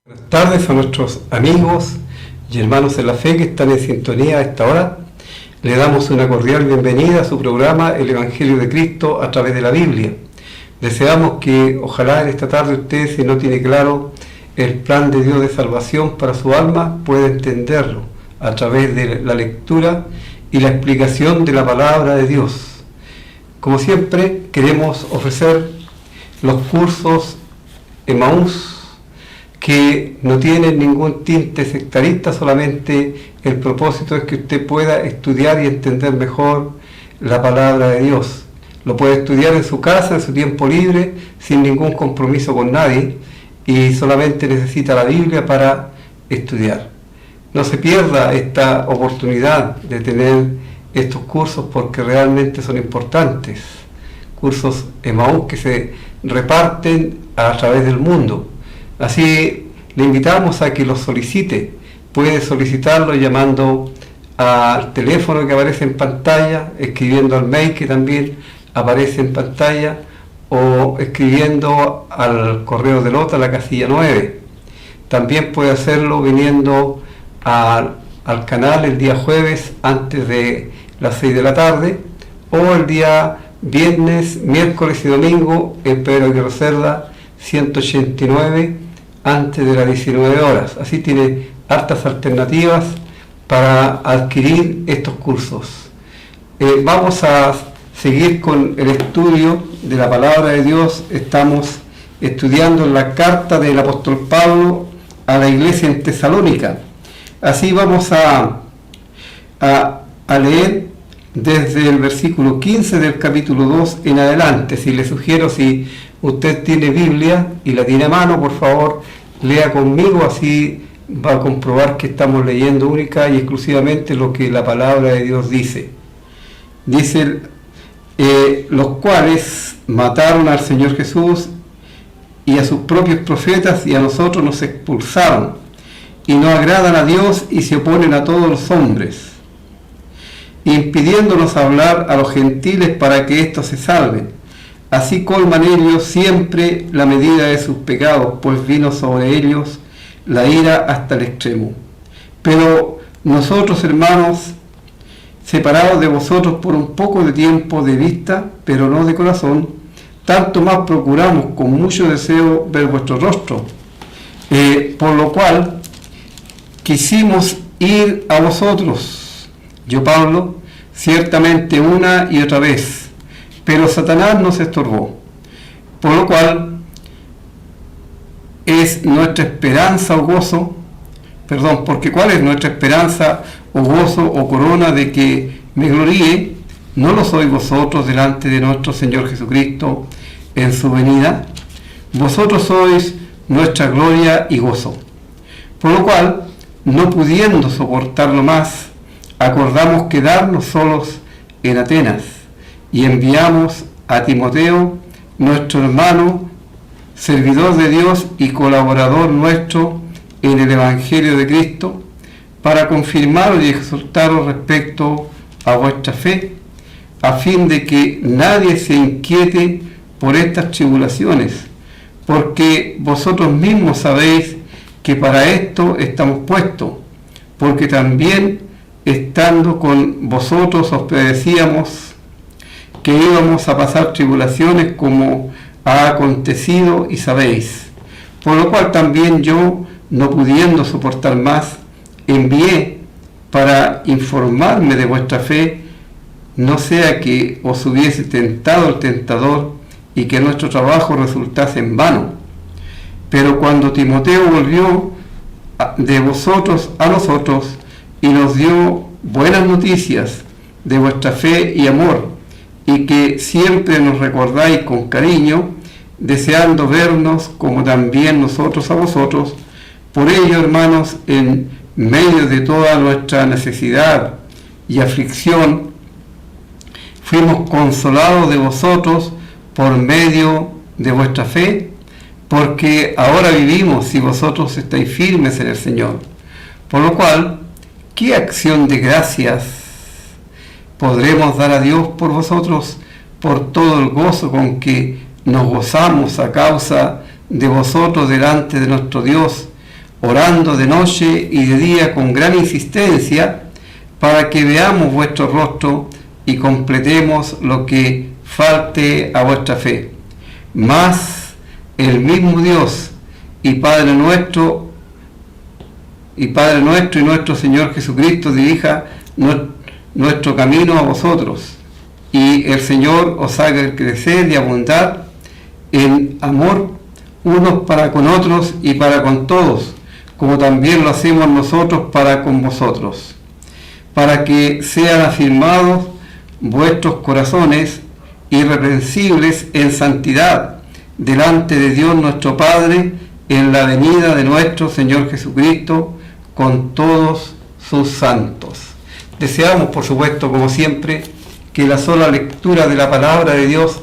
Buenas tardes a nuestros amigos y hermanos en la fe que están en sintonía a esta hora. Le damos una cordial bienvenida a su programa El Evangelio de Cristo a través de la Biblia. Deseamos que ojalá en esta tarde usted, si no tiene claro el plan de Dios de salvación para su alma, pueda entenderlo a través de la lectura y la explicación de la palabra de Dios. Como siempre, queremos ofrecer los cursos Emaús, que no tienen ningún tinte sectarista, solamente el propósito es que usted pueda estudiar y entender mejor la palabra de Dios. Lo puede estudiar en su casa, en su tiempo libre, sin ningún compromiso con nadie, y solamente necesita la Biblia para estudiar. No se pierda esta oportunidad de tener estos cursos porque realmente son importantes. Cursos Emaús que se reparten a través del mundo. Así le invitamos a que los solicite. Puede solicitarlo llamando al teléfono que aparece en pantalla, escribiendo al mail que también aparece en pantalla, o escribiendo al correo de Lota, la casilla 9. También puede hacerlo viniendo al canal el día jueves antes de las 6 de la tarde, o el día viernes, miércoles y domingo en Pedro Aguirre Cerda 189 antes de las 19 horas. Así tiene hartas alternativas para adquirir estos cursos. Vamos a seguir con el estudio de la palabra de Dios. Estamos estudiando la carta del apóstol Pablo a la iglesia en Tesalónica. Así vamos a leer desde el versículo 15 del capítulo 2 en adelante. Si le sugiero, si usted tiene Biblia y la tiene a mano, por favor, lea conmigo, así va a comprobar que estamos leyendo única y exclusivamente lo que la palabra de Dios dice. Dice, los cuales mataron al Señor Jesús y a sus propios profetas y a nosotros nos expulsaron, y no agradan a Dios y se oponen a todos los hombres, impidiéndonos hablar a los gentiles para que éstos se salven. Así colman ellos siempre la medida de sus pecados, pues vino sobre ellos la ira hasta el extremo. Pero nosotros, hermanos, separados de vosotros por un poco de tiempo de vista, pero no de corazón, tanto más procuramos con mucho deseo ver vuestro rostro, por lo cual quisimos ir a vosotros, yo Pablo, ciertamente una y otra vez, pero Satanás nos estorbó, por lo cual es nuestra esperanza o gozo, porque cuál es nuestra esperanza o gozo o corona de que me gloríe, ¿no lo sois vosotros delante de nuestro Señor Jesucristo en su venida? Vosotros sois nuestra gloria y gozo. Por lo cual, no pudiendo soportarlo más, acordamos quedarnos solos en Atenas, y enviamos a Timoteo, nuestro hermano, servidor de Dios y colaborador nuestro en el Evangelio de Cristo, para confirmaros y exhortaros respecto a vuestra fe, a fin de que nadie se inquiete por estas tribulaciones, porque vosotros mismos sabéis que para esto estamos puestos, porque también estando con vosotros os predecíamos que íbamos a pasar tribulaciones como ha acontecido y sabéis. Por lo cual también yo, no pudiendo soportar más, envié para informarme de vuestra fe, no sea que os hubiese tentado el tentador y que nuestro trabajo resultase en vano. Pero cuando Timoteo volvió de vosotros a nosotros y nos dio buenas noticias de vuestra fe y amor, y que siempre nos recordáis con cariño, deseando vernos como también nosotros a vosotros. Por ello, hermanos, en medio de toda nuestra necesidad y aflicción, fuimos consolados de vosotros por medio de vuestra fe, porque ahora vivimos si vosotros estáis firmes en el Señor. Por lo cual, ¿qué acción de gracias podremos dar a Dios por vosotros, por todo el gozo con que nos gozamos a causa de vosotros delante de nuestro Dios, orando de noche y de día con gran insistencia, para que veamos vuestro rostro y completemos lo que falte a vuestra fe? Mas el mismo Dios y Padre nuestro y nuestro Señor Jesucristo dirija nuestro camino a vosotros, y el Señor os haga crecer y abundar en amor unos para con otros y para con todos, como también lo hacemos nosotros para con vosotros, para que sean afirmados vuestros corazones irreprensibles en santidad delante de Dios nuestro Padre en la venida de nuestro Señor Jesucristo con todos sus santos. Deseamos, por supuesto, como siempre, que la sola lectura de la palabra de Dios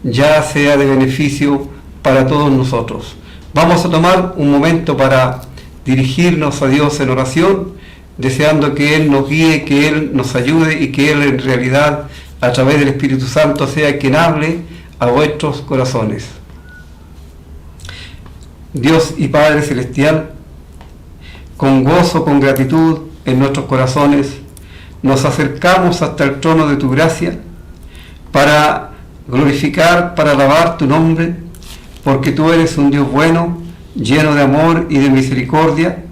ya sea de beneficio para todos nosotros. Vamos a tomar un momento para dirigirnos a Dios en oración, deseando que Él nos guíe, que Él nos ayude y que Él en realidad, a través del Espíritu Santo, sea quien hable a vuestros corazones. Dios y Padre Celestial, con gozo, con gratitud en nuestros corazones, nos acercamos hasta el trono de tu gracia para glorificar, para alabar tu nombre, porque tú eres un Dios bueno, lleno de amor y de misericordia,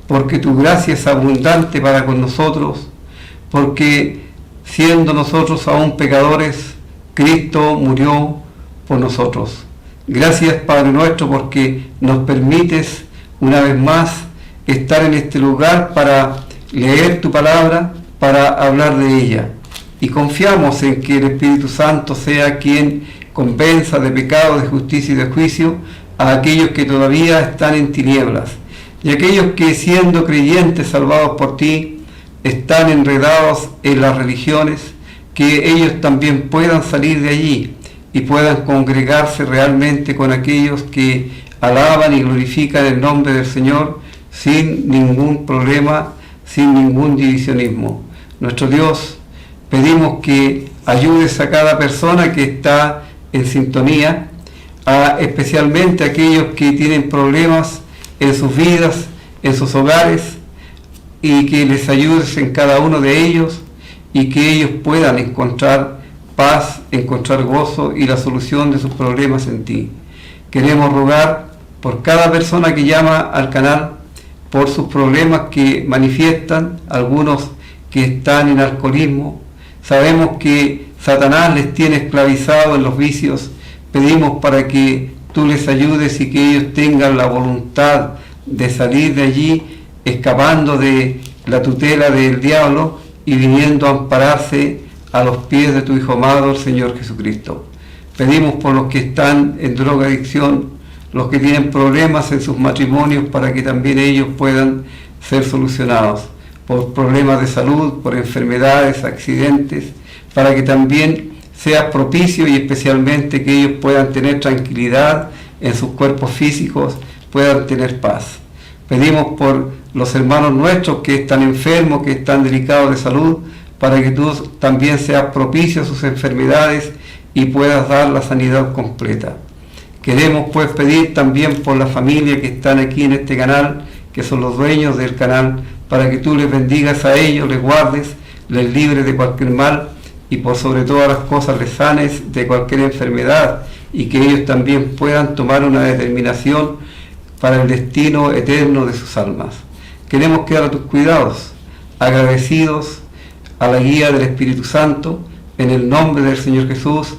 porque tu gracia es abundante para con nosotros, porque siendo nosotros aún pecadores, Cristo murió por nosotros. Gracias, Padre nuestro, porque nos permites una vez más estar en este lugar para leer tu palabra, para hablar de ella. Y confiamos en que el Espíritu Santo sea quien convenza de pecado, de justicia y de juicio a aquellos que todavía están en tinieblas, y aquellos que, siendo creyentes salvados por ti, están enredados en las religiones, que ellos también puedan salir de allí y puedan congregarse realmente con aquellos que alaban y glorifican el nombre del Señor sin ningún problema, sin ningún divisionismo. Nuestro Dios, pedimos que ayudes a cada persona que está en sintonía, especialmente a aquellos que tienen problemas en sus vidas, en sus hogares, y que les ayudes en cada uno de ellos, y que ellos puedan encontrar paz, encontrar gozo y la solución de sus problemas en ti. Queremos rogar por cada persona que llama al canal, por sus problemas que manifiestan, algunos que están en alcoholismo. Sabemos que Satanás les tiene esclavizados en los vicios. Pedimos para que tú les ayudes y que ellos tengan la voluntad de salir de allí, escapando de la tutela del diablo y viniendo a ampararse a los pies de tu Hijo amado, el Señor Jesucristo. Pedimos por los que están en drogadicción, los que tienen problemas en sus matrimonios, para que también ellos puedan ser solucionados, por problemas de salud, por enfermedades, accidentes, para que también seas propicio y especialmente que ellos puedan tener tranquilidad en sus cuerpos físicos, puedan tener paz. Pedimos por los hermanos nuestros que están enfermos, que están delicados de salud, para que tú también seas propicio a sus enfermedades y puedas dar la sanidad completa. Queremos pues pedir también por la familia que están aquí en este canal, que son los dueños del canal, para que tú les bendigas a ellos, les guardes, les libres de cualquier mal y por sobre todas las cosas les sanes de cualquier enfermedad, y que ellos también puedan tomar una determinación para el destino eterno de sus almas. Queremos quedar a tus cuidados, agradecidos a la guía del Espíritu Santo, en el nombre del Señor Jesús,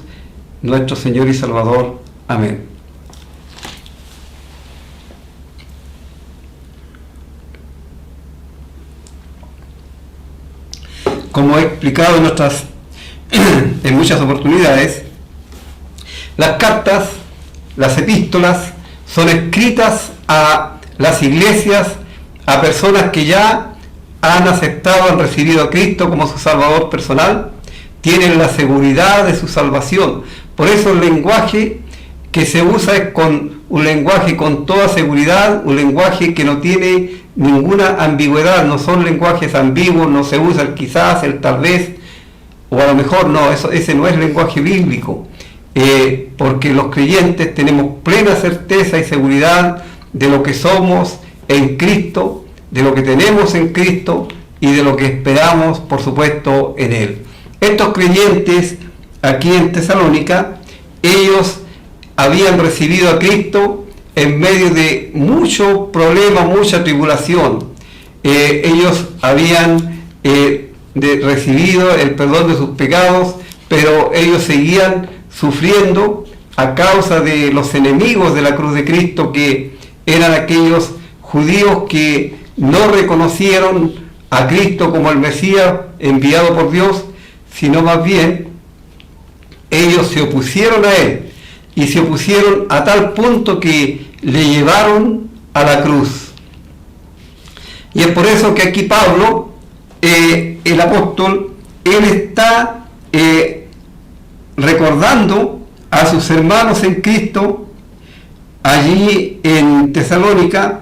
nuestro Señor y Salvador. Amén. Como he explicado en muchas oportunidades, las cartas las epístolas son escritas a las iglesias, a personas que ya han aceptado, han recibido a Cristo como su Salvador personal, tienen la seguridad de su salvación. Por eso el lenguaje que se usa es un lenguaje con toda seguridad, un lenguaje que no tiene ninguna ambigüedad, no son lenguajes ambiguos, no se usa el quizás, el tal vez, o a lo mejor no, ese no es lenguaje bíblico, porque los creyentes tenemos plena certeza y seguridad de lo que somos en Cristo, de lo que tenemos en Cristo y de lo que esperamos, por supuesto, en Él. Estos creyentes aquí en Tesalónica, ellos habían recibido a Cristo en medio de mucho problema, mucha tribulación. Ellos habían recibido el perdón de sus pecados, pero ellos seguían sufriendo a causa de los enemigos de la cruz de Cristo, que eran aquellos judíos que no reconocieron a Cristo como el Mesías enviado por Dios, sino más bien ellos se opusieron a Él, y se opusieron a tal punto que le llevaron a la cruz. Y es por eso que aquí Pablo, el apóstol, él está recordando a sus hermanos en Cristo allí en Tesalónica,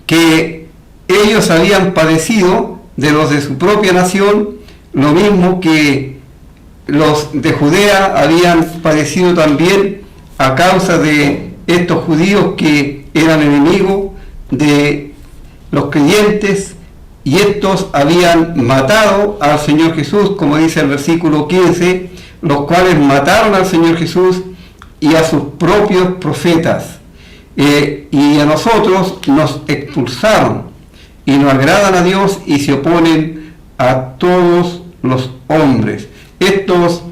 que ellos habían padecido de los de su propia nación lo mismo que los de Judea habían padecido también a causa de estos judíos que eran enemigos de los creyentes, y estos habían matado al Señor Jesús, como dice el versículo 15, los cuales mataron al Señor Jesús y a sus propios profetas, y a nosotros nos expulsaron, y no agradan a Dios y se oponen a todos los hombres. Estos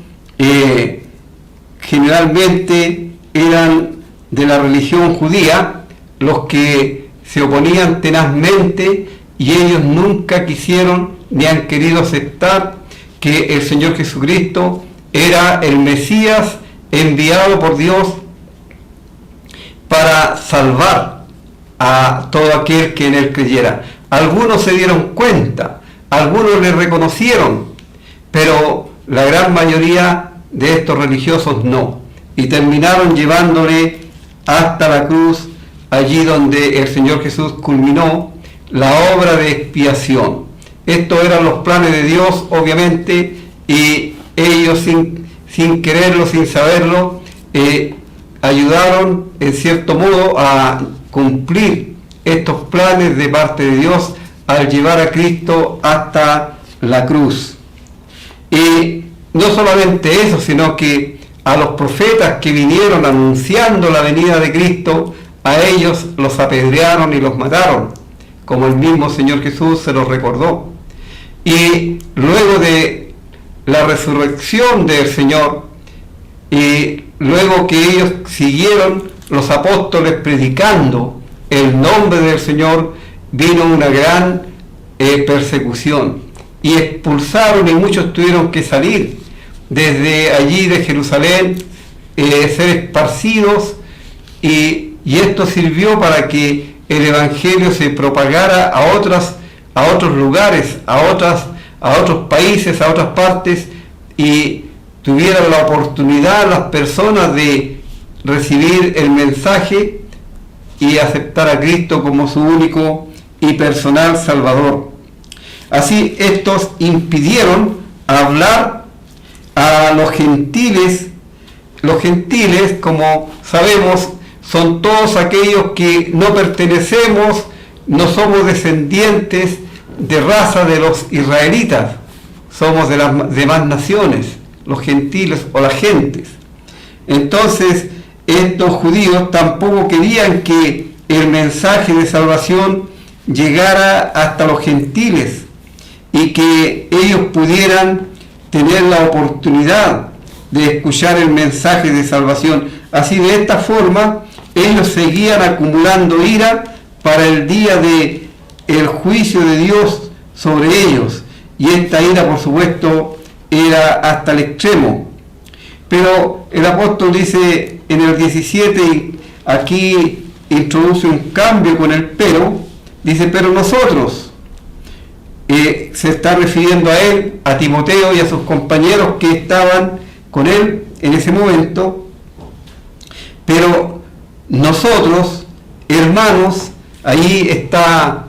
generalmente eran de la religión judía, los que se oponían tenazmente, y ellos nunca quisieron ni han querido aceptar que el Señor Jesucristo era el Mesías enviado por Dios para salvar a todo aquel que en él creyera. Algunos se dieron cuenta, algunos le reconocieron, pero la gran mayoría de estos religiosos no, y terminaron llevándole hasta la cruz, allí donde el Señor Jesús culminó la obra de expiación. Estos eran los planes de Dios, obviamente, y ellos sin quererlo, sin saberlo, ayudaron en cierto modo a cumplir estos planes de parte de Dios al llevar a Cristo hasta la cruz. Y no solamente eso, sino que a los profetas que vinieron anunciando la venida de Cristo, a ellos los apedrearon y los mataron, como el mismo Señor Jesús se los recordó. Y luego de la resurrección del Señor, y luego que ellos siguieron los apóstoles predicando el nombre del Señor, vino una gran persecución, y expulsaron, y muchos tuvieron que salir desde allí de Jerusalén, ser esparcidos, y esto sirvió para que el Evangelio se propagara a otros lugares, a otros países, a otras partes, y tuvieran la oportunidad las personas de recibir el mensaje y aceptar a Cristo como su único y personal Salvador. Así estos impidieron hablar a los gentiles. Los gentiles, como sabemos, son todos aquellos que no pertenecemos, no somos descendientes de raza de los israelitas, somos de las demás naciones, los gentiles o las gentes. Entonces, estos judíos tampoco querían que el mensaje de salvación llegara hasta los gentiles y que ellos pudieran tener la oportunidad de escuchar el mensaje de salvación. Así, de esta forma, ellos seguían acumulando ira para el día de el juicio de Dios sobre ellos, y esta ira, por supuesto, era hasta el extremo. Pero el el apóstol dice en el 17, y aquí introduce un cambio con el pero, dice, pero nosotros, se está refiriendo a él, a Timoteo y a sus compañeros que estaban con él en ese momento, pero nosotros, hermanos, ahí está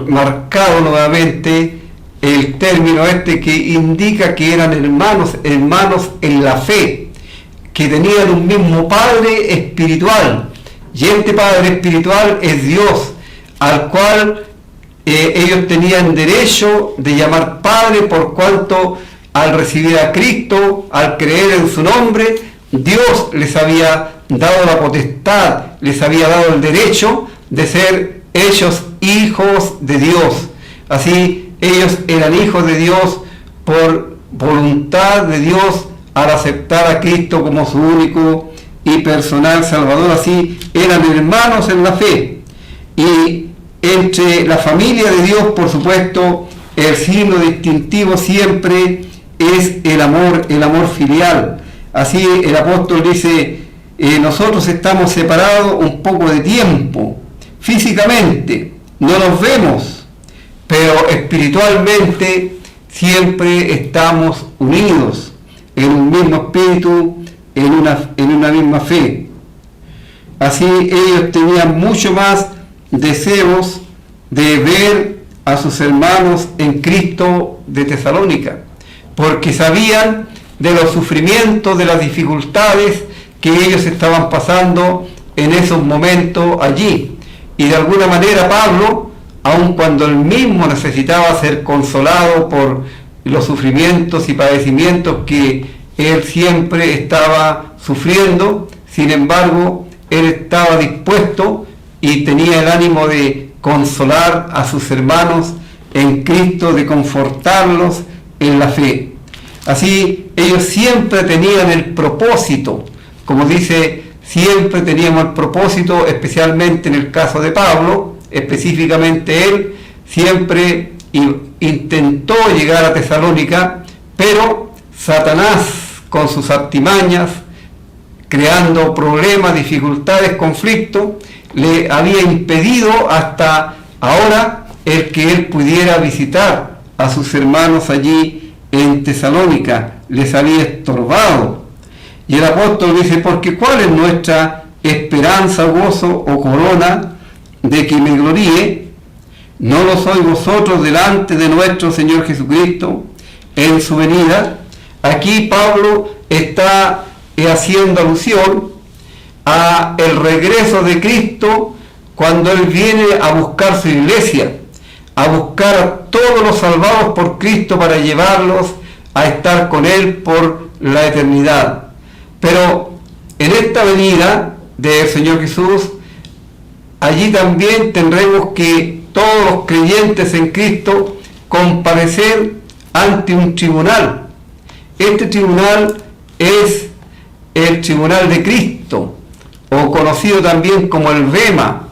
marcado nuevamente el término que indica que eran hermanos en la fe, que tenían un mismo Padre espiritual, y este Padre espiritual es Dios, al cual ellos tenían derecho de llamar Padre, por cuanto al recibir a Cristo, al creer en su nombre, Dios les había dado la potestad, les había dado el derecho de ser ellos hijos de Dios. Así, ellos eran hijos de Dios por voluntad de Dios al aceptar a Cristo como su único y personal Salvador. Así, eran hermanos en la fe. Y entre la familia de Dios, por supuesto, el signo distintivo siempre es el amor filial. Así el apóstol dice, nosotros estamos separados un poco de tiempo, físicamente, no nos vemos, pero espiritualmente siempre estamos unidos en un mismo espíritu, en una misma fe. Así ellos tenían mucho más deseos de ver a sus hermanos en Cristo de Tesalónica, porque sabían de los sufrimientos, de las dificultades que ellos estaban pasando en esos momentos allí. Y de alguna manera Pablo, aun cuando él mismo necesitaba ser consolado por los sufrimientos y padecimientos que él siempre estaba sufriendo, sin embargo, él estaba dispuesto y tenía el ánimo de consolar a sus hermanos en Cristo, de confortarlos en la fe. Así, ellos siempre tenían el propósito, como dice, siempre teníamos el propósito, especialmente en el caso de Pablo, específicamente él, siempre intentó llegar a Tesalónica, pero Satanás, con sus artimañas, creando problemas, dificultades, conflictos, le había impedido hasta ahora el que él pudiera visitar a sus hermanos allí en Tesalónica, les había estorbado. Y el apóstol dice, porque ¿cuál es nuestra esperanza, gozo o corona de que me gloríe? ¿No lo sois vosotros delante de nuestro Señor Jesucristo en su venida? Aquí Pablo está haciendo alusión a el regreso de Cristo cuando Él viene a buscar su iglesia, a buscar a todos los salvados por Cristo para llevarlos a estar con Él por la eternidad. Pero en esta venida del Señor Jesús, allí también tendremos que todos los creyentes en Cristo comparecer ante un tribunal. Este tribunal es el tribunal de Cristo, o conocido también como el Bema.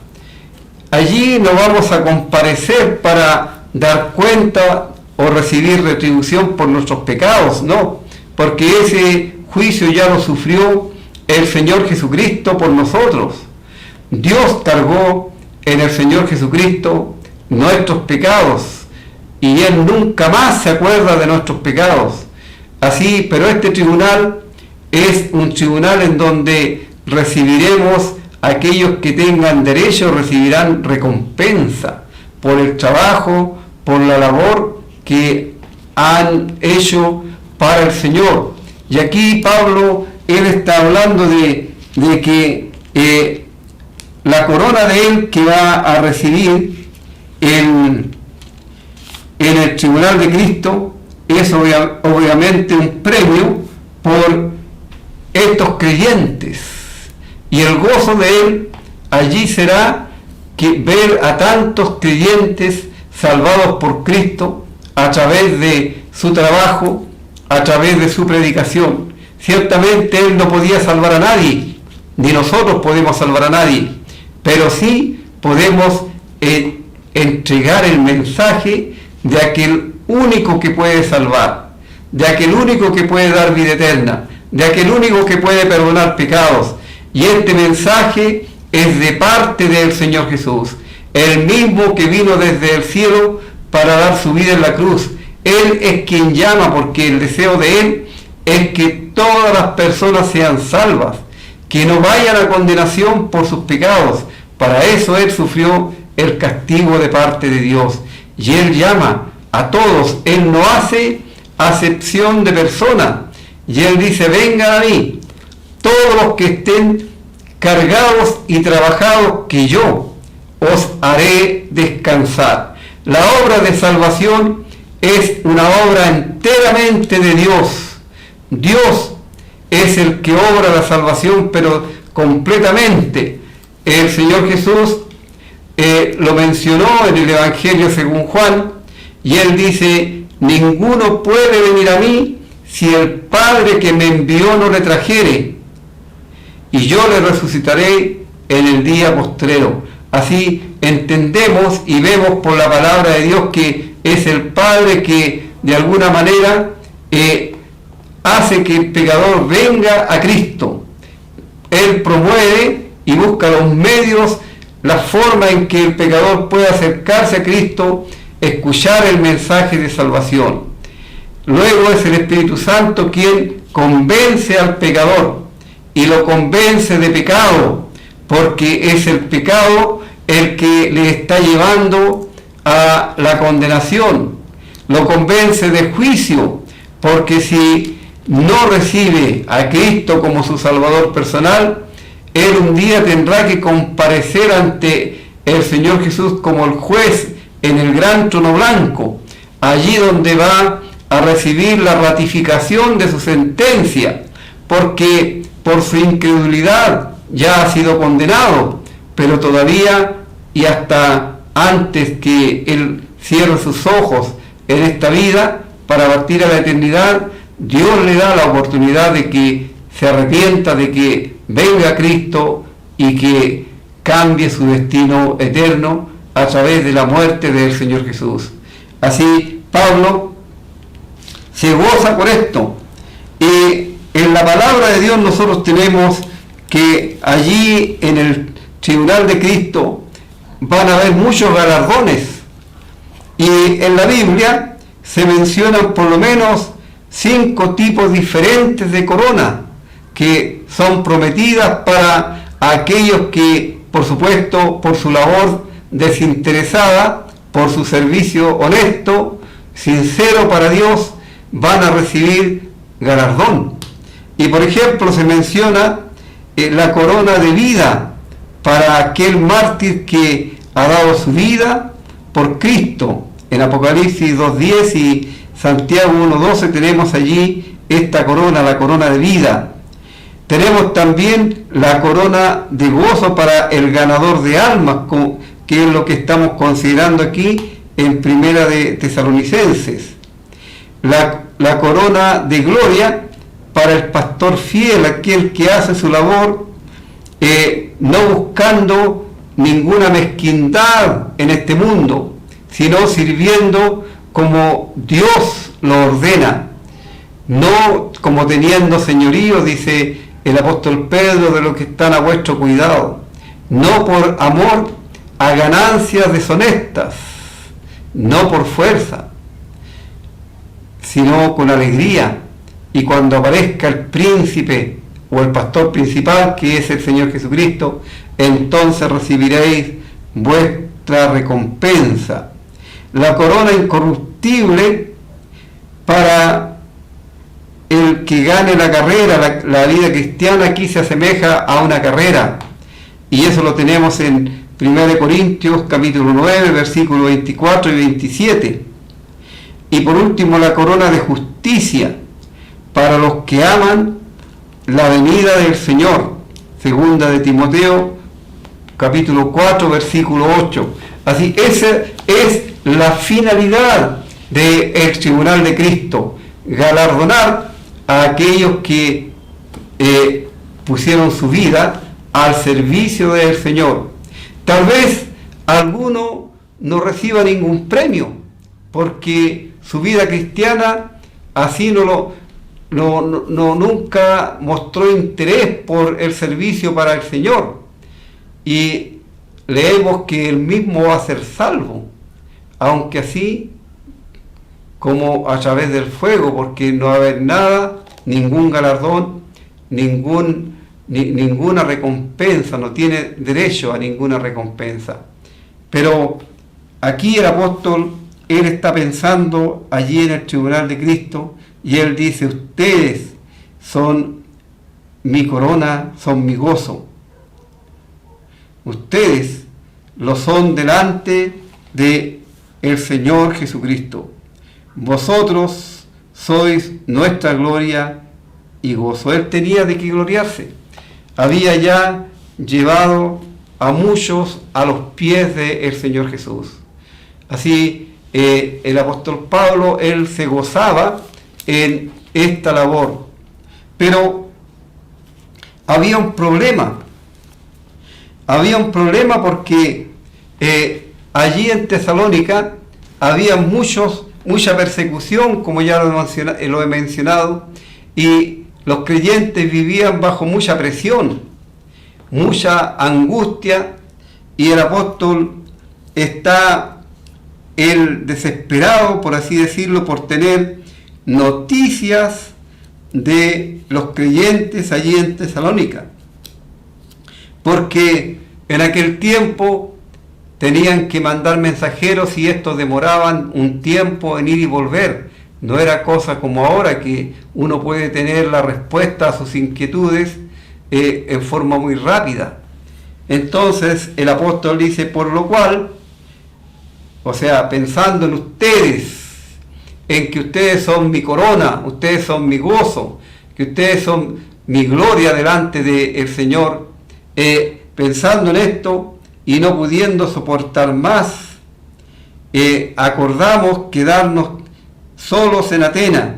Allí no vamos a comparecer para dar cuenta o recibir retribución por nuestros pecados, no, porque ese juicio ya lo sufrió el Señor Jesucristo por nosotros. Dios cargó en el Señor Jesucristo nuestros pecados y Él nunca más se acuerda de nuestros pecados. Así, pero este tribunal es un tribunal en donde recibiremos, aquellos que tengan derecho recibirán recompensa por el trabajo, por la labor que han hecho para el Señor. Y aquí Pablo, él está hablando de que la corona de él que va a recibir en el tribunal de Cristo es obviamente un premio por estos creyentes. Y el gozo de él allí será que ver a tantos creyentes salvados por Cristo a través de su trabajo, a través de su predicación. Ciertamente él no podía salvar a nadie, ni nosotros podemos salvar a nadie, pero sí podemos entregar el mensaje de aquel único que puede salvar, de aquel único que puede dar vida eterna, de aquel único que puede perdonar pecados. Y este mensaje es de parte del Señor Jesús, el mismo que vino desde el cielo para dar su vida en la cruz. Él es quien llama, porque el deseo de Él es que todas las personas sean salvas, que no vayan a condenación por sus pecados. Para eso Él sufrió el castigo de parte de Dios. Y Él llama a todos, Él no hace acepción de personas. Y Él dice: vengan a mí, todos los que estén cargados y trabajados, que yo os haré descansar. La obra de salvación es una obra enteramente de Dios. Dios es el que obra la salvación, pero completamente. El Señor Jesús lo mencionó en el Evangelio según Juan, y Él dice: ninguno puede venir a mí si el Padre que me envió no le trajere, y yo le resucitaré en el día postrero. Así entendemos y vemos por la palabra de Dios que es el Padre que de alguna manera hace que el pecador venga a Cristo. Él promueve y busca los medios, la forma en que el pecador pueda acercarse a Cristo, escuchar el mensaje de salvación. Luego es el Espíritu Santo quien convence al pecador y lo convence de pecado, porque es el pecado el que le está llevando a la condenación. Lo convence de juicio, porque si no recibe a Cristo como su Salvador personal, él un día tendrá que comparecer ante el Señor Jesús como el juez en el gran trono blanco, allí donde va a recibir la ratificación de su sentencia, porque por su incredulidad ya ha sido condenado, pero todavía y hasta antes que él cierre sus ojos en esta vida para partir a la eternidad, Dios le da la oportunidad de que se arrepienta, de que venga a Cristo y que cambie su destino eterno a través de la muerte del Señor Jesús. Así Pablo se goza por esto, y en la palabra de Dios nosotros tenemos que allí en el tribunal de Cristo van a haber muchos galardones, y en la Biblia se mencionan por lo menos 5 tipos diferentes de corona que son prometidas para aquellos que, por supuesto, por su labor desinteresada, por su servicio honesto, sincero para Dios, van a recibir galardón. Y por ejemplo se menciona la corona de vida para aquel mártir que ha dado su vida por Cristo. En Apocalipsis 2:10 y Santiago 1:12 tenemos allí esta corona, la corona de vida. Tenemos también la corona de gozo para el ganador de almas, que es lo que estamos considerando aquí en Primera de Tesalonicenses. La corona de gloria para el pastor fiel, aquel que hace su labor no buscando ninguna mezquindad en este mundo, sino sirviendo como Dios lo ordena, no como teniendo señorío, dice el apóstol Pedro, de los que están a vuestro cuidado, no por amor a ganancias deshonestas, no por fuerza, sino con alegría, y cuando aparezca el príncipe o el pastor principal, que es el Señor Jesucristo, entonces recibiréis vuestra recompensa. La corona incorruptible para el que gane la carrera. La vida cristiana aquí se asemeja a una carrera, y eso lo tenemos en 1 Corintios capítulo 9, versículos 24 y 27. Y por último, la corona de justicia para los que aman la venida del Señor. Segunda de Timoteo capítulo 4, versículo 8. Así, esa es la finalidad del tribunal de Cristo: galardonar a aquellos que pusieron su vida al servicio del Señor. Tal vez alguno no reciba ningún premio, porque su vida cristiana así no nunca mostró interés por el servicio para el Señor. Y leemos que él mismo va a ser salvo, aunque así como a través del fuego, porque no va a haber nada, ningún galardón, ninguna recompensa, no tiene derecho a ninguna recompensa. Pero aquí el apóstol, él está pensando allí en el tribunal de Cristo, y él dice: ustedes son mi corona, son mi gozo. Ustedes lo son delante de el Señor Jesucristo. Vosotros sois nuestra gloria y gozo. Él tenía de qué gloriarse. Había ya llevado a muchos a los pies del Señor Jesús. Así, el apóstol Pablo, él se gozaba en esta labor. Pero había un problema. Había un problema porque allí en Tesalónica había mucha persecución, como ya lo he mencionado, y los creyentes vivían bajo mucha presión, mucha angustia, y el apóstol está desesperado, por así decirlo, por tener noticias de los creyentes allí en Tesalónica, porque en aquel tiempo tenían que mandar mensajeros y estos demoraban un tiempo en ir y volver. No era cosa como ahora, que uno puede tener la respuesta a sus inquietudes en forma muy rápida. Entonces el apóstol dice: por lo cual, o sea, pensando en ustedes, en que ustedes son mi corona, ustedes son mi gozo, que ustedes son mi gloria delante del Señor, pensando en esto y no pudiendo soportar más, acordamos quedarnos solos en Atenas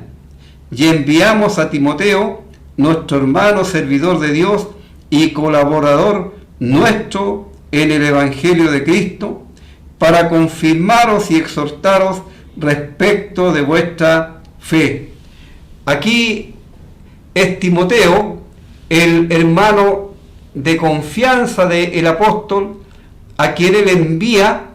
y enviamos a Timoteo, nuestro hermano servidor de Dios y colaborador nuestro en el Evangelio de Cristo, para confirmaros y exhortaros respecto de vuestra fe. Aquí es Timoteo, el hermano de confianza del apóstol, a quien él envía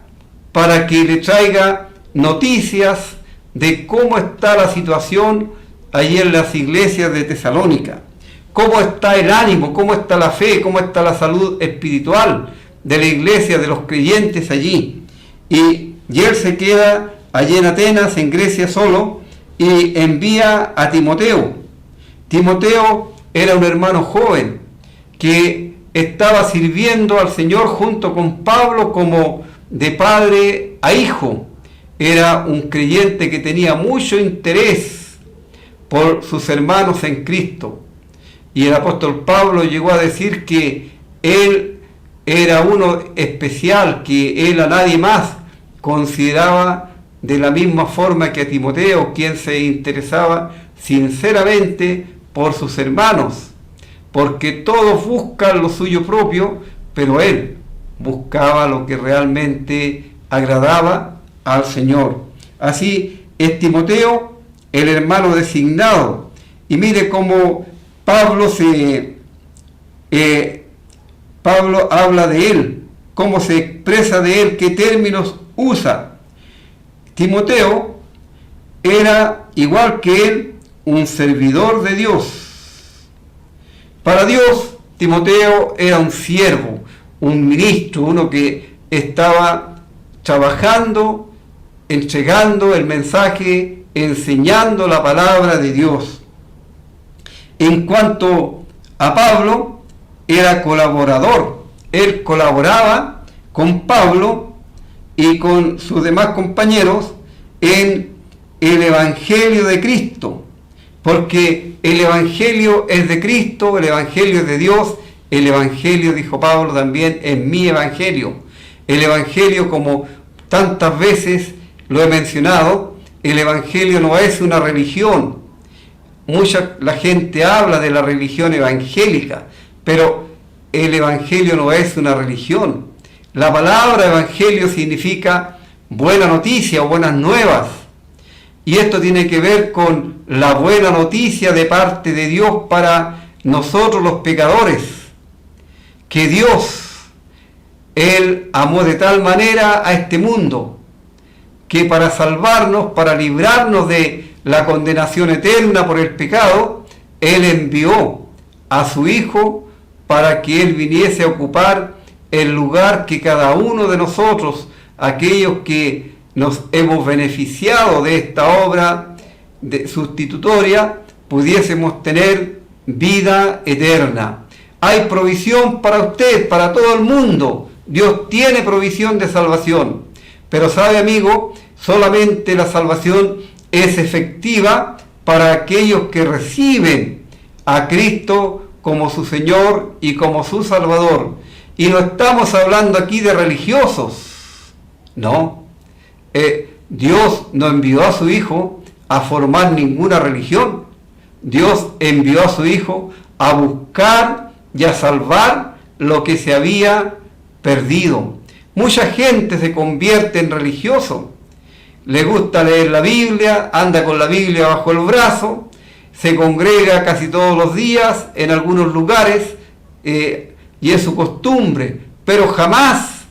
para que le traiga noticias de cómo está la situación allí en las iglesias de Tesalónica, cómo está el ánimo, cómo está la fe, cómo está la salud espiritual de la iglesia, de los creyentes allí. Y él se queda allí en Atenas, en Grecia solo, y envía a Timoteo. Timoteo era un hermano joven que estaba sirviendo al Señor junto con Pablo como de padre a hijo. Era un creyente que tenía mucho interés por sus hermanos en Cristo. Y el apóstol Pablo llegó a decir que él era uno especial, que él a nadie más consideraba de la misma forma que a Timoteo, quien se interesaba sinceramente por sus hermanos, porque todos buscan lo suyo propio, pero él buscaba lo que realmente agradaba al Señor. Así es Timoteo, el hermano designado. Y mire cómo Pablo habla de él, cómo se expresa de él, qué términos usa. Timoteo era, igual que él, un servidor de Dios. Para Dios, Timoteo era un siervo, un ministro, uno que estaba trabajando, entregando el mensaje, enseñando la palabra de Dios. En cuanto a Pablo, era colaborador. Él colaboraba con Pablo y con sus demás compañeros en el Evangelio de Cristo, porque el Evangelio es de Cristo, el Evangelio es de Dios. El Evangelio, dijo Pablo también, es mi Evangelio. El Evangelio, como tantas veces lo he mencionado, el Evangelio no es una religión. La gente habla de la religión evangélica, pero el Evangelio no es una religión. La palabra Evangelio significa buena noticia o buenas nuevas. Y esto tiene que ver con la buena noticia de parte de Dios para nosotros los pecadores, que Dios, Él amó de tal manera a este mundo, que para salvarnos, para librarnos de la condenación eterna por el pecado, Él envió a su Hijo para que Él viniese a ocupar el lugar que cada uno de nosotros, aquellos que nos hemos beneficiado de esta obra sustitutoria, pudiésemos tener vida eterna. Hay provisión para usted, para todo el mundo. Dios tiene provisión de salvación. Pero sabe, amigo, solamente la salvación es efectiva para aquellos que reciben a Cristo como su Señor y como su Salvador. Y no estamos hablando aquí de religiosos, no. Dios no envió a su Hijo a formar ninguna religión. Dios envió a su Hijo a buscar y a salvar lo que se había perdido. Mucha gente se convierte en religioso. Le gusta leer la Biblia, anda con la Biblia bajo el brazo, se congrega casi todos los días en algunos lugares y es su costumbre, pero jamás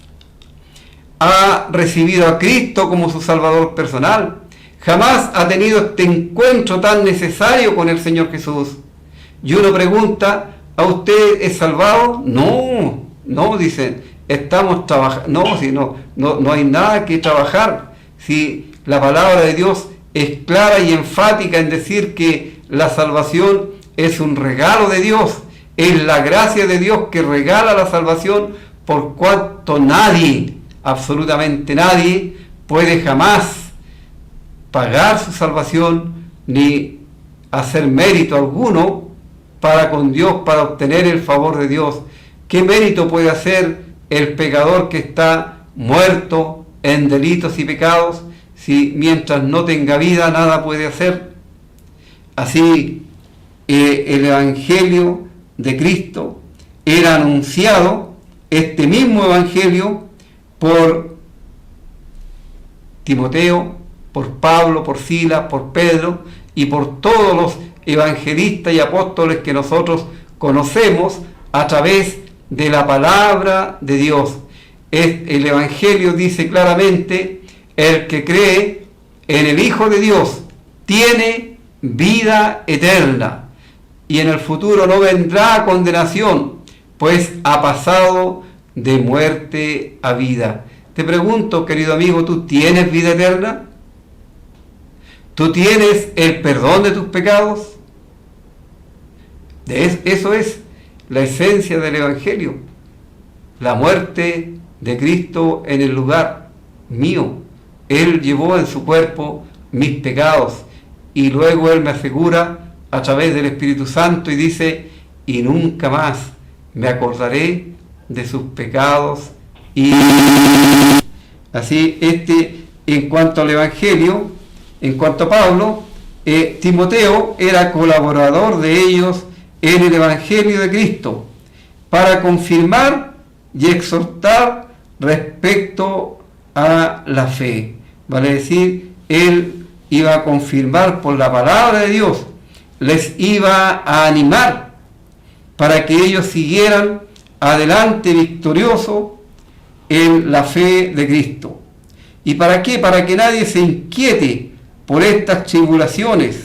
ha recibido a Cristo como su Salvador personal. Jamás ha tenido este encuentro tan necesario con el Señor Jesús. Y uno pregunta, ¿a usted es salvado? No, no, dicen, estamos trabajando. No, si no hay nada que trabajar. Si la palabra de Dios es clara y enfática en decir que la salvación es un regalo de Dios, es la gracia de Dios que regala la salvación, por cuanto nadie, absolutamente nadie, puede jamás pagar su salvación ni hacer mérito alguno para con Dios, para obtener el favor de Dios. ¿Qué mérito puede hacer el pecador que está muerto en delitos y pecados si mientras no tenga vida nada puede hacer? Así, el Evangelio de Cristo era anunciado, este mismo Evangelio, por Timoteo, por Pablo, por Silas, por Pedro y por todos los evangelistas y apóstoles que nosotros conocemos a través de la palabra de Dios. El Evangelio dice claramente: el que cree en el Hijo de Dios tiene vida eterna y en el futuro no vendrá condenación, pues ha pasado de muerte a vida. Te pregunto, querido amigo, ¿tú tienes vida eterna? ¿Tú tienes el perdón de tus pecados? Eso es la esencia del Evangelio. La muerte de Cristo en el lugar mío. Él llevó en su cuerpo mis pecados y luego Él me asegura a través del Espíritu Santo y dice: y nunca más me acordaré de sus pecados. Y así, en cuanto al Evangelio, en cuanto a Pablo, Timoteo era colaborador de ellos en el Evangelio de Cristo para confirmar y exhortar respecto a la fe. Vale decir, él iba a confirmar por la palabra de Dios, les iba a animar para que ellos siguieran adelante victoriosos en la fe de Cristo. ¿Y para qué? Para que nadie se inquiete por estas tribulaciones.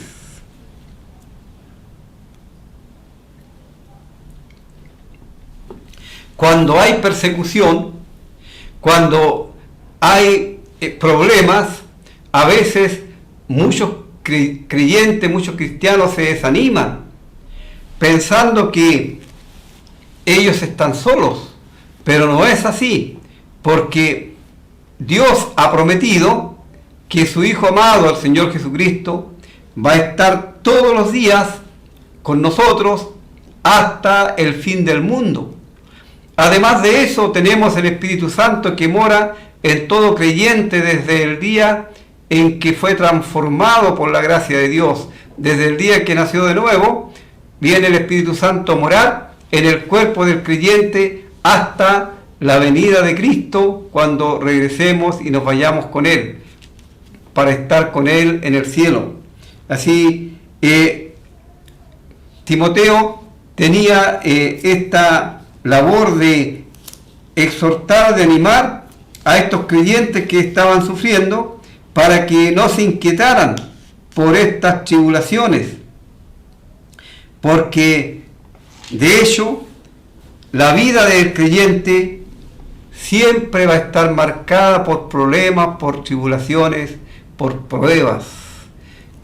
Cuando hay persecución, cuando hay problemas, a veces muchos creyentes, muchos cristianos se desaniman, pensando que ellos están solos, pero no es así, porque Dios ha prometido que su Hijo amado, el Señor Jesucristo, va a estar todos los días con nosotros hasta el fin del mundo. Además de eso, tenemos el Espíritu Santo que mora en todo creyente desde el día en que fue transformado por la gracia de Dios. Desde el día en que nació de nuevo, viene el Espíritu Santo a morar en el cuerpo del creyente hasta la venida de Cristo, cuando regresemos y nos vayamos con Él. para estar con Él en el cielo. Así, Timoteo tenía esta labor de exhortar, de animar a estos creyentes que estaban sufriendo para que no se inquietaran por estas tribulaciones, porque de hecho la vida del creyente siempre va a estar marcada por problemas, por tribulaciones, por pruebas.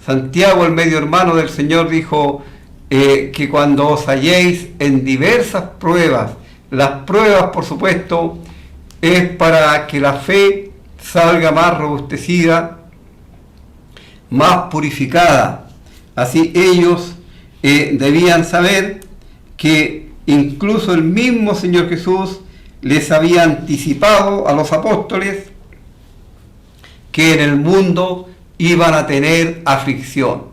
Santiago, el medio hermano del Señor, dijo que cuando os halléis en diversas pruebas, las pruebas, por supuesto, es para que la fe salga más robustecida, más purificada. Así ellos debían saber que incluso el mismo Señor Jesús les había anticipado a los apóstoles que en el mundo iban a tener aflicción,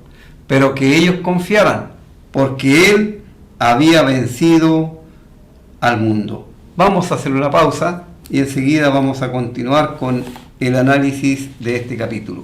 pero que ellos confiaran, porque Él había vencido al mundo. Vamos a hacer una pausa y enseguida vamos a continuar con el análisis de este capítulo.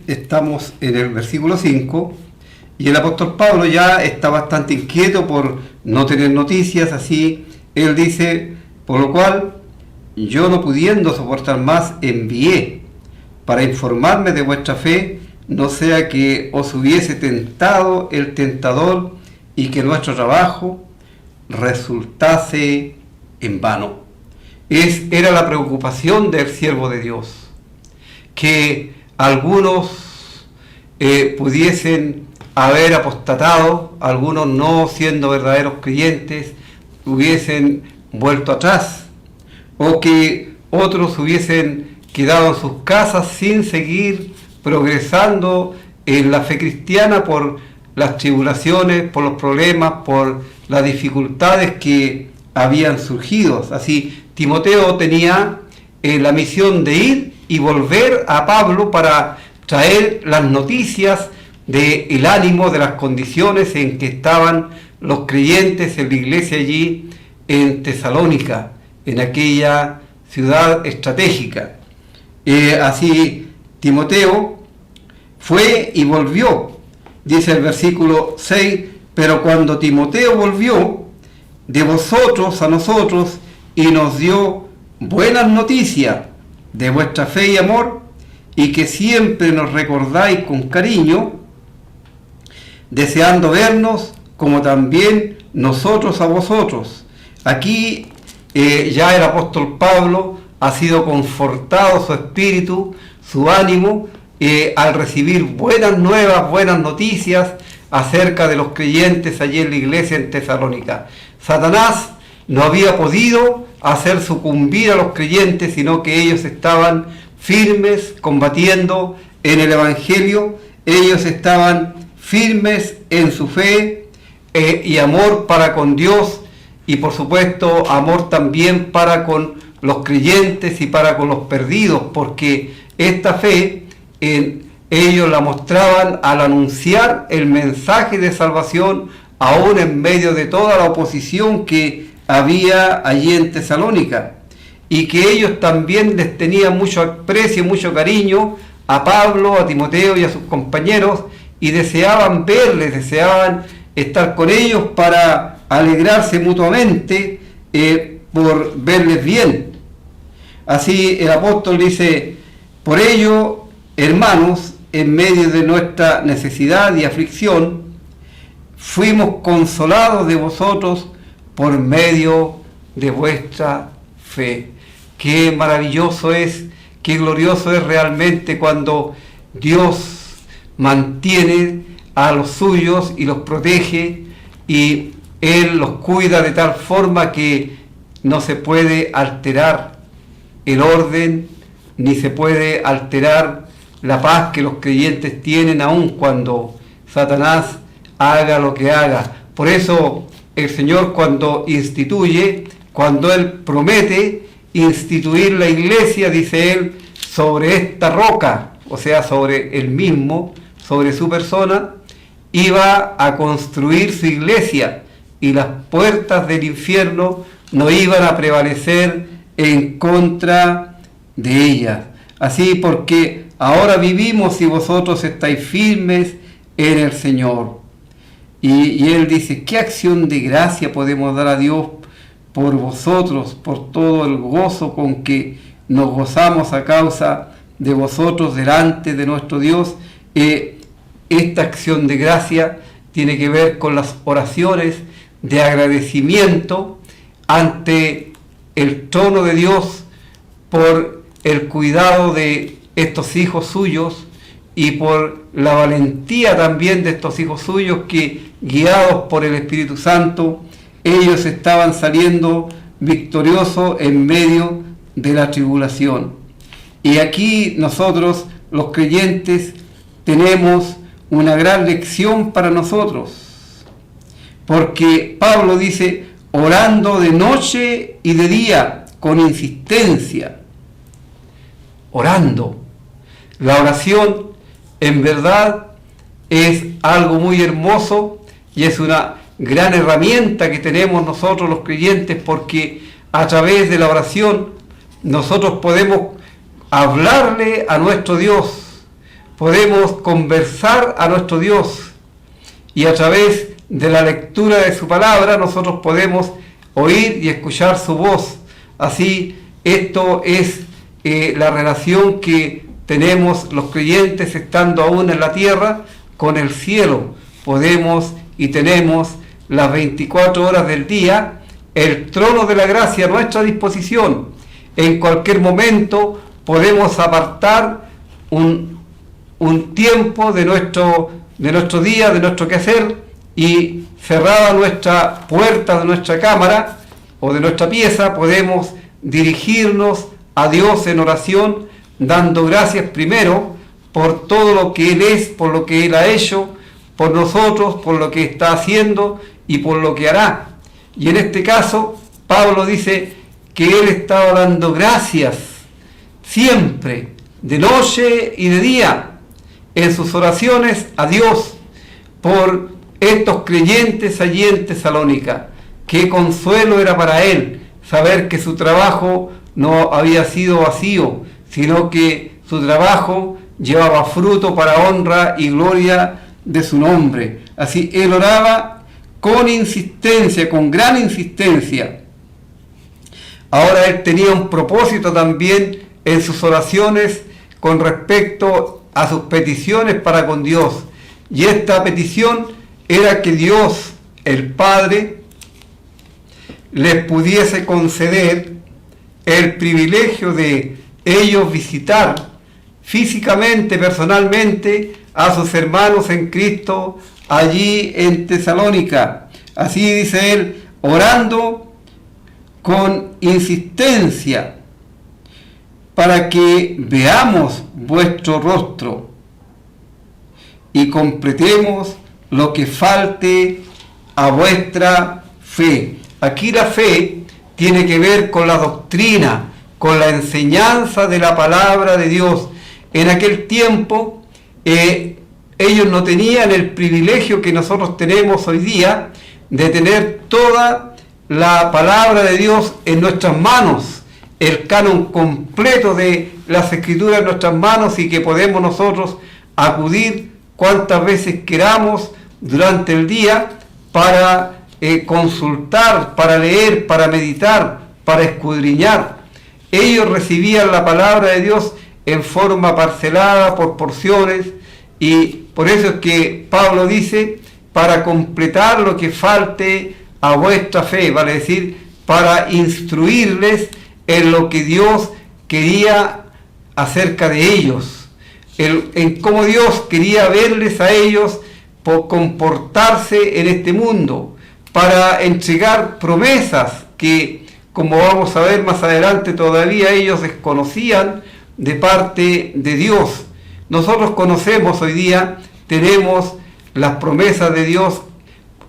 estamos en el versículo 5, y el apóstol Pablo ya está bastante inquieto por no tener noticias, así él dice, por lo cual yo, no pudiendo soportar más, envié para informarme de vuestra fe, no sea que os hubiese tentado el tentador y que nuestro trabajo resultase en vano. Era la preocupación del siervo de Dios, que algunos pudiesen haber apostatado, algunos no siendo verdaderos creyentes, hubiesen vuelto atrás, o que otros hubiesen quedado en sus casas sin seguir progresando en la fe cristiana por las tribulaciones, por los problemas, por las dificultades que habían surgido. Así, Timoteo tenía la misión de ir y volver a Pablo para traer las noticias del ánimo, de las condiciones en que estaban los creyentes en la iglesia allí en Tesalónica, en aquella ciudad estratégica. Así Timoteo fue y volvió, dice el versículo 6, pero cuando Timoteo volvió de vosotros a nosotros y nos dio buenas noticias de vuestra fe y amor, y que siempre nos recordáis con cariño, deseando vernos como también nosotros a vosotros. Aquí ya el apóstol Pablo ha sido confortado su espíritu, su ánimo, al recibir buenas nuevas, buenas noticias acerca de los creyentes allí en la iglesia en Tesalónica. Satanás no había podido hacer sucumbir a los creyentes, sino que ellos estaban firmes, combatiendo en el Evangelio, ellos estaban firmes en su fe y amor para con Dios, y por supuesto amor también para con los creyentes y para con los perdidos, porque esta fe ellos la mostraban al anunciar el mensaje de salvación aún en medio de toda la oposición que había allí en Tesalónica, y que ellos también les tenían mucho aprecio, mucho cariño a Pablo, a Timoteo y a sus compañeros, y deseaban verles, deseaban estar con ellos para alegrarse mutuamente por verles bien. Así el apóstol dice, por ello, hermanos, en medio de nuestra necesidad y aflicción, fuimos consolados de vosotros por medio de vuestra fe. Qué maravilloso es, qué glorioso es realmente cuando Dios mantiene a los suyos y los protege, y Él los cuida de tal forma que no se puede alterar el orden, ni se puede alterar la paz que los creyentes tienen aun cuando Satanás haga lo que haga. Por eso el Señor, cuando instituye, cuando Él promete instituir la iglesia, dice Él, sobre esta roca, o sea, sobre Él mismo, sobre su persona, iba a construir su iglesia, y las puertas del infierno no iban a prevalecer en contra de ella. Así, porque ahora vivimos y vosotros estáis firmes en el Señor. Y Él dice, ¿qué acción de gracia podemos dar a Dios por vosotros, por todo el gozo con que nos gozamos a causa de vosotros delante de nuestro Dios? Esta acción de gracia tiene que ver con las oraciones de agradecimiento ante el trono de Dios por el cuidado de estos hijos suyos, y por la valentía también de estos hijos suyos que, guiados por el Espíritu Santo, ellos estaban saliendo victoriosos en medio de la tribulación. Y aquí nosotros, los creyentes, tenemos una gran lección para nosotros, porque Pablo dice, orando de noche y de día, con insistencia, orando. La oración en verdad es algo muy hermoso y es una gran herramienta que tenemos nosotros los creyentes, porque a través de la oración nosotros podemos hablarle a nuestro Dios, podemos conversar a nuestro Dios, y a través de la lectura de su palabra nosotros podemos oír y escuchar su voz. Así, esto es la relación que tenemos los creyentes estando aún en la tierra con el cielo. Podemos y tenemos las 24 horas del día el trono de la gracia a nuestra disposición. En cualquier momento podemos apartar un tiempo de nuestro día, de nuestro quehacer, y cerrada nuestra puerta de nuestra cámara o de nuestra pieza, podemos dirigirnos a Dios en oración, dando gracias primero por todo lo que Él es, por lo que Él ha hecho, por nosotros, por lo que está haciendo y por lo que hará. Y en este caso, Pablo dice que él estaba dando gracias siempre, de noche y de día, en sus oraciones a Dios, por estos creyentes allí en Tesalónica. Qué consuelo era para él saber que su trabajo no había sido vacío, sino que su trabajo llevaba fruto para honra y gloria de su nombre. Así él oraba con insistencia, con gran insistencia. Ahora él tenía un propósito también en sus oraciones con respecto a sus peticiones para con Dios. Y esta petición era que Dios, el Padre, les pudiese conceder el privilegio de ellos visitar físicamente, personalmente, a sus hermanos en Cristo allí en Tesalónica. Así dice él, orando con insistencia para que veamos vuestro rostro y completemos lo que falte a vuestra fe. Aquí la fe tiene que ver con la doctrina, con la enseñanza de la palabra de Dios. En aquel tiempo ellos no tenían el privilegio que nosotros tenemos hoy día de tener toda la palabra de Dios en nuestras manos, el canon completo de las Escrituras en nuestras manos, y que podemos nosotros acudir cuantas veces queramos durante el día para consultar, para leer, para meditar, para escudriñar. Ellos recibían la palabra de Dios en forma parcelada, por porciones, y por eso es que Pablo dice, para completar lo que falte a vuestra fe, vale decir, para instruirles en lo que Dios quería acerca de ellos, en cómo Dios quería verles a ellos por comportarse en este mundo, para entregar promesas que, como vamos a ver más adelante, todavía ellos desconocían de parte de Dios. Nosotros conocemos hoy día, tenemos las promesas de Dios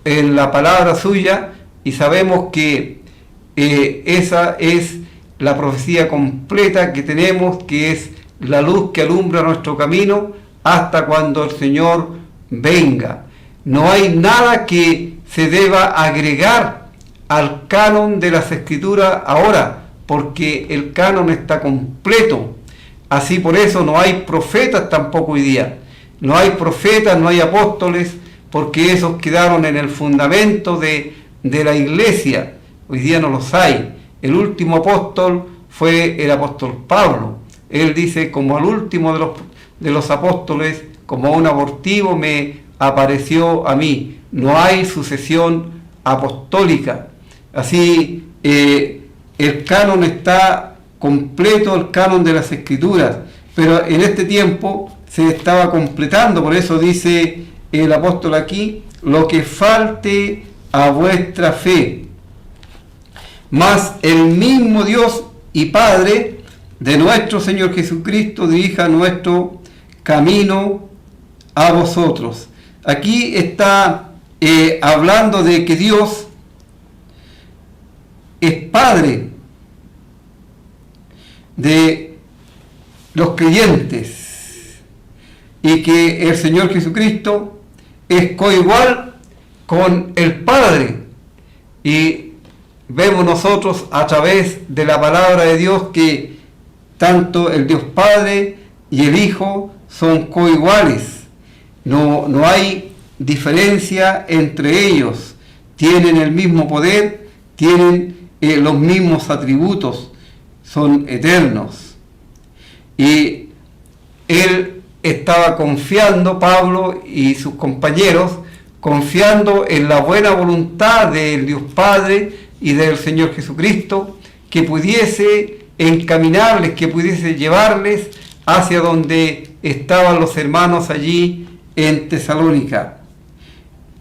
en la palabra suya, y sabemos que esa es la profecía completa que tenemos, que es la luz que alumbra nuestro camino hasta cuando el Señor venga. No hay nada que se deba agregar al canon de las Escrituras ahora, porque el canon está completo. Así, por eso no hay profetas tampoco hoy día. No hay profetas, no hay apóstoles, porque esos quedaron en el fundamento de la iglesia. Hoy día no los hay. El último apóstol fue el apóstol Pablo. Él dice, como al último de los apóstoles, como un abortivo me apareció a mí. No hay sucesión apostólica. Así, el canon está completo, el canon de las Escrituras, pero en este tiempo se estaba completando. Por eso dice el apóstol aquí, lo que falte a vuestra fe. Mas el mismo Dios y Padre de nuestro Señor Jesucristo dirija nuestro camino a vosotros. Aquí está hablando de que Dios es Padre de los creyentes, y que el Señor Jesucristo es coigual con el Padre. Y vemos nosotros a través de la palabra de Dios que tanto el Dios Padre y el Hijo son coiguales, no hay diferencia entre ellos, tienen el mismo poder, tienen los mismos atributos, son eternos. Y él estaba confiando, Pablo y sus compañeros, confiando en la buena voluntad del Dios Padre y del Señor Jesucristo, que pudiese encaminarles, que pudiese llevarles hacia donde estaban los hermanos allí en Tesalónica.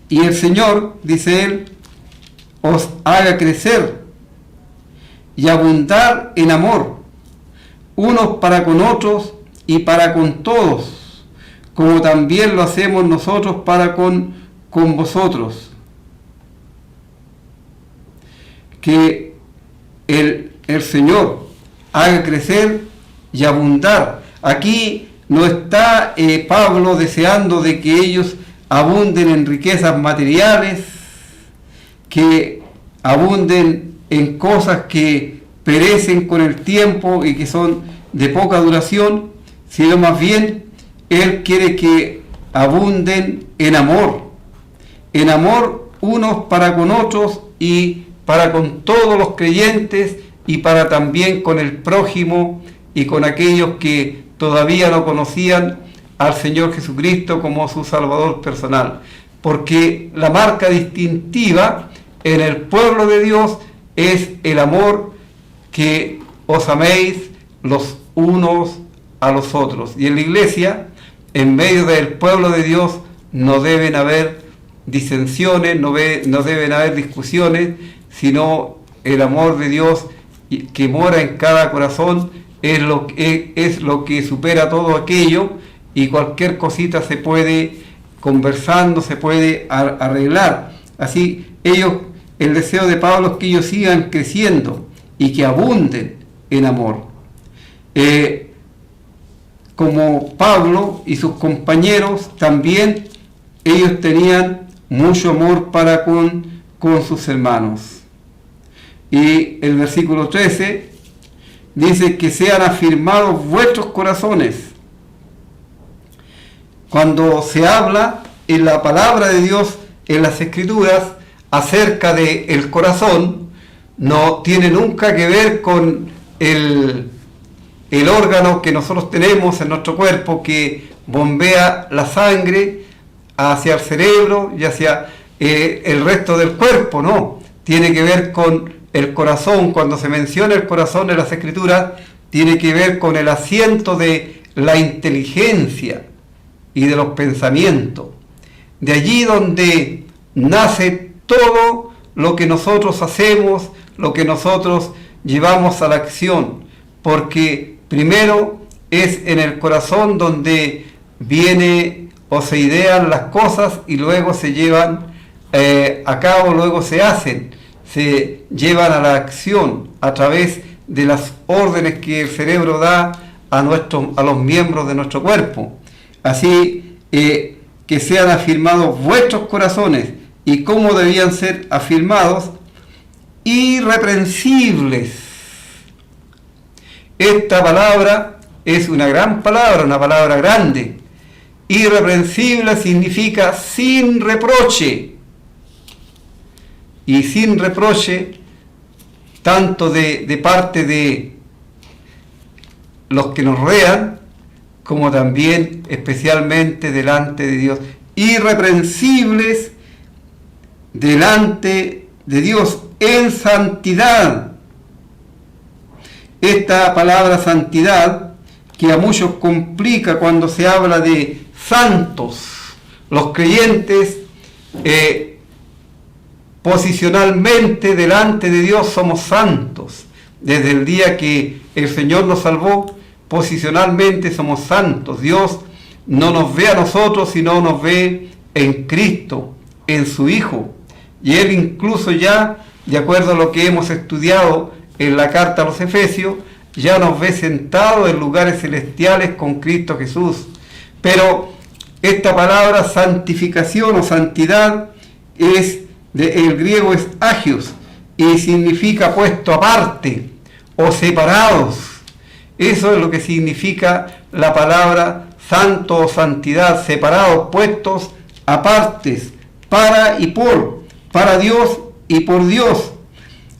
Y el Señor, dice él, os haga crecer y abundar en amor, unos para con otros y para con todos, como también lo hacemos nosotros para con vosotros. Que el Señor haga crecer y abundar. Aquí no está Pablo deseando de que ellos abunden en riquezas materiales, que abunden en cosas que perecen con el tiempo y que son de poca duración, sino más bien él quiere que abunden en amor unos para con otros y para con todos los creyentes y para también con el prójimo y con aquellos que todavía no conocían al Señor Jesucristo como su Salvador personal. Porque la marca distintiva en el pueblo de Dios es el amor, que os améis los unos a los otros. Y en la iglesia, en medio del pueblo de Dios, no deben haber disensiones, no deben haber discusiones, sino el amor de Dios que mora en cada corazón es lo que supera todo aquello, y cualquier cosita se puede, conversando, se puede arreglar. Así, el deseo de Pablo es que ellos sigan creciendo y que abunden en amor. Como Pablo y sus compañeros, también ellos tenían mucho amor para con sus hermanos. Y el versículo 13 dice que sean afirmados vuestros corazones. Cuando se habla en la palabra de Dios, en las Escrituras, acerca del corazón, no tiene nunca que ver con el órgano que nosotros tenemos en nuestro cuerpo que bombea la sangre hacia el cerebro y hacia el resto del cuerpo, no. Tiene que ver con el corazón. Cuando se menciona el corazón en las Escrituras, tiene que ver con el asiento de la inteligencia y de los pensamientos. De allí donde nace todo lo que nosotros hacemos, lo que nosotros llevamos a la acción, porque primero es en el corazón donde viene o se idean las cosas y luego se llevan a cabo, luego se hacen, se llevan a la acción a través de las órdenes que el cerebro da a los miembros de nuestro cuerpo. Así que sean afirmados vuestros corazones. ¿Y cómo debían ser afirmados? Irreprensibles. Esta palabra es una gran palabra, una palabra grande. Irreprensible significa sin reproche. Y sin reproche, tanto de parte de los que nos rodean, como también especialmente delante de Dios. Irreprensibles delante de Dios en santidad. Esta palabra santidad, que a muchos complica cuando se habla de santos. Los creyentes posicionalmente delante de Dios somos santos. Desde el día que el Señor nos salvó, posicionalmente somos santos. Dios no nos ve a nosotros, sino nos ve en Cristo, en su Hijo. Y Él incluso ya, de acuerdo a lo que hemos estudiado en la carta a los Efesios, ya nos ve sentados en lugares celestiales con Cristo Jesús. Pero esta palabra santificación o santidad el griego es agios y significa puesto aparte o separados. Eso es lo que significa la palabra santo o santidad, separados, puestos apartes, para y para Dios y por Dios.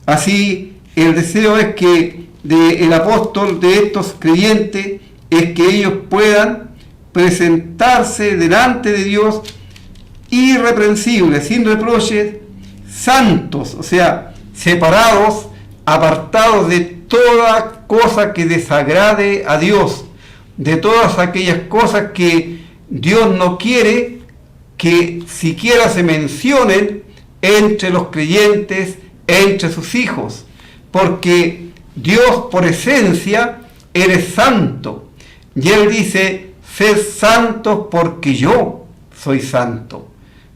Así, el deseo es que del apóstol, de estos creyentes, es que ellos puedan presentarse delante de Dios irreprensibles, sin reproches, santos, o sea, separados, apartados de toda cosa que desagrade a Dios, de todas aquellas cosas que Dios no quiere que siquiera se mencionen entre los creyentes, entre sus hijos, porque Dios por esencia eres santo, y Él dice, sed santos porque yo soy santo.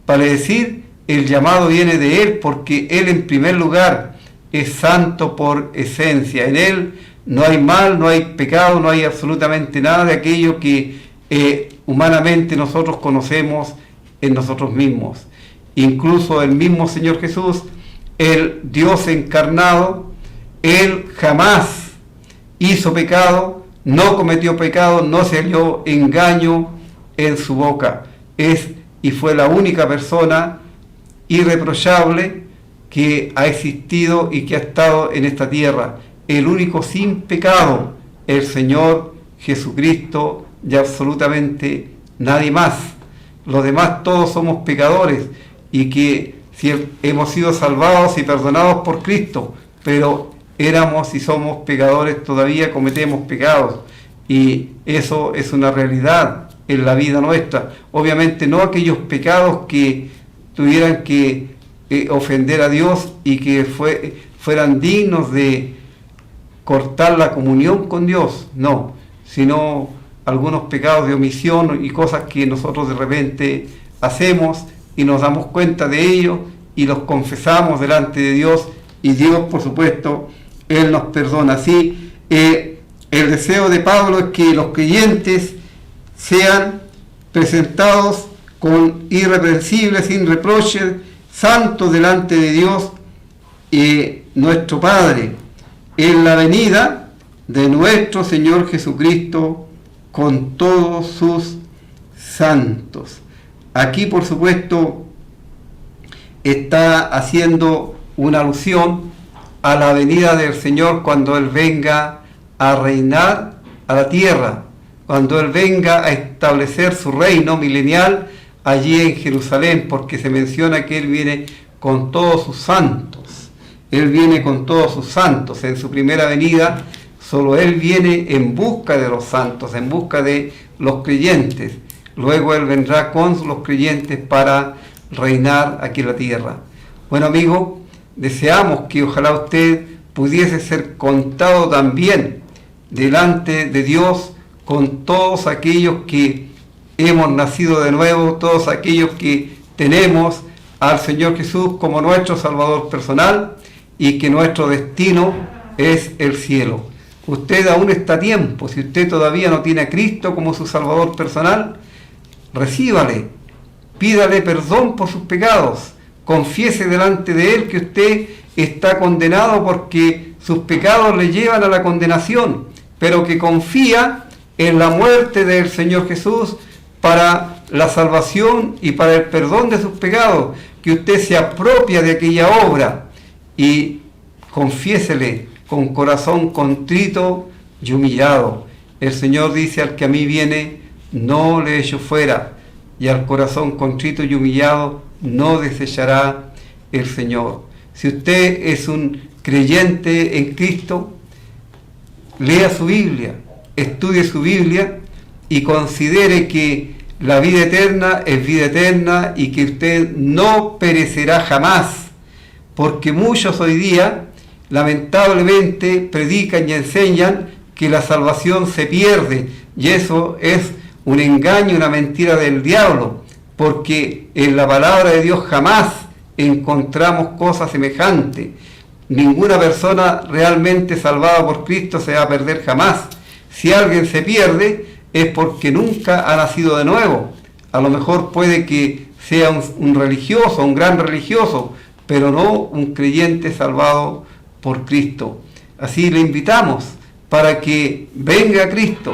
Para decir, el llamado viene de Él, porque Él en primer lugar es santo por esencia. En Él no hay mal, no hay pecado, no hay absolutamente nada de aquello que humanamente nosotros conocemos en nosotros mismos. Incluso el mismo Señor Jesús, el Dios encarnado, Él jamás hizo pecado, no cometió pecado, no se halló engaño en su boca. Y fue la única persona irreprochable que ha existido y que ha estado en esta tierra. El único sin pecado, el Señor Jesucristo, y absolutamente nadie más. Los demás todos somos pecadores, y que si hemos sido salvados y perdonados por Cristo, pero éramos y somos pecadores, todavía cometemos pecados, y eso es una realidad en la vida nuestra. Obviamente no aquellos pecados que tuvieran que ofender a Dios y que fueran dignos de cortar la comunión con Dios, no, sino algunos pecados de omisión y cosas que nosotros de repente hacemos y nos damos cuenta de ello y los confesamos delante de Dios, y Dios, por supuesto, Él nos perdona. Así, el deseo de Pablo es que los creyentes sean presentados con irreprensibles, sin reproches, santos delante de Dios nuestro Padre, en la venida de nuestro Señor Jesucristo con todos sus santos. Aquí, por supuesto, está haciendo una alusión a la venida del Señor cuando Él venga a reinar a la tierra, cuando Él venga a establecer su reino milenial allí en Jerusalén, porque se menciona que Él viene con todos sus santos. Él viene con todos sus santos. En su primera venida, solo Él viene en busca de los santos, en busca de los creyentes. Luego Él vendrá con los creyentes para reinar aquí en la tierra. Bueno, amigo, deseamos que ojalá usted pudiese ser contado también delante de Dios con todos aquellos que hemos nacido de nuevo, todos aquellos que tenemos al Señor Jesús como nuestro Salvador personal, y que nuestro destino es el cielo. Usted aún está a tiempo. Si usted todavía no tiene a Cristo como su Salvador personal, recíbale, pídale perdón por sus pecados, confiese delante de Él que usted está condenado porque sus pecados le llevan a la condenación, pero que confía en la muerte del Señor Jesús para la salvación y para el perdón de sus pecados, que usted se apropia de aquella obra y confiésele con corazón contrito y humillado. El Señor dice: al que a mí viene, no le echo fuera, y al corazón contrito y humillado no desechará el Señor. Si usted es un creyente en Cristo, lea su Biblia, estudie su Biblia y considere que la vida eterna es vida eterna y que usted no perecerá jamás, porque muchos hoy día lamentablemente predican y enseñan que la salvación se pierde, y eso es un engaño, una mentira del diablo, porque en la palabra de Dios jamás encontramos cosas semejantes. Ninguna persona realmente salvada por Cristo se va a perder jamás. Si alguien se pierde es porque nunca ha nacido de nuevo. A lo mejor puede que sea un religioso, un gran religioso, pero no un creyente salvado por Cristo. Así le invitamos para que venga Cristo,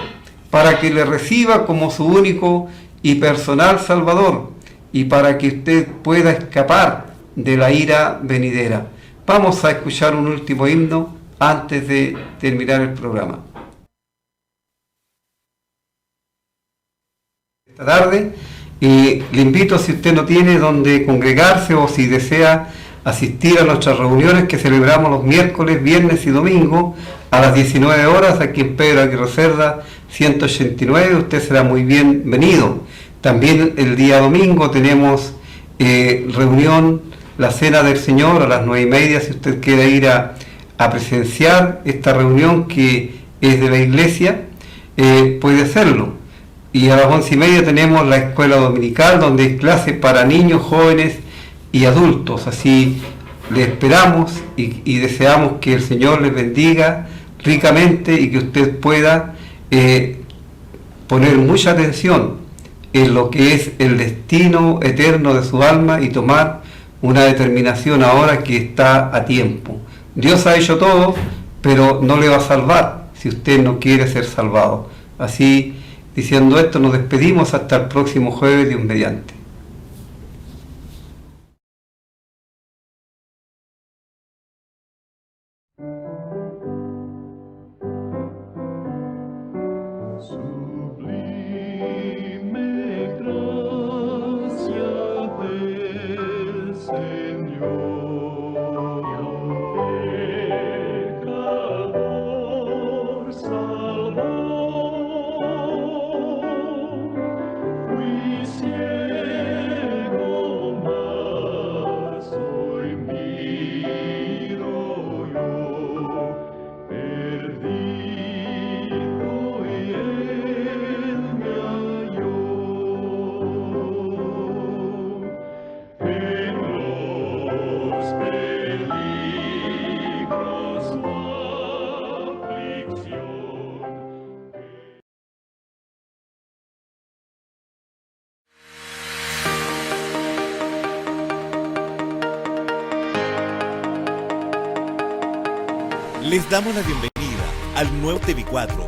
para que le reciba como su único y personal Salvador, y para que usted pueda escapar de la ira venidera. Vamos a escuchar un último himno antes de terminar el programa. Esta tarde, y le invito, si usted no tiene donde congregarse o si desea asistir a nuestras reuniones que celebramos los miércoles, viernes y domingo a las 19 horas aquí en Pedro Aguirre Cerda 189, usted será muy bienvenido. También el día domingo tenemos reunión, la Cena del Señor a las 9:30, si usted quiere ir a presenciar esta reunión que es de la iglesia, puede hacerlo. Y a las 11:30 tenemos la escuela dominical, donde hay clases para niños, jóvenes y adultos. Así le esperamos y deseamos que el Señor les bendiga ricamente y que usted pueda poner mucha atención en lo que es el destino eterno de su alma y tomar una determinación ahora que está a tiempo. Dios ha hecho todo, pero no le va a salvar si usted no quiere ser salvado. Así, diciendo esto, nos despedimos hasta el próximo jueves, Dios mediante. Les damos la bienvenida al nuevo TV4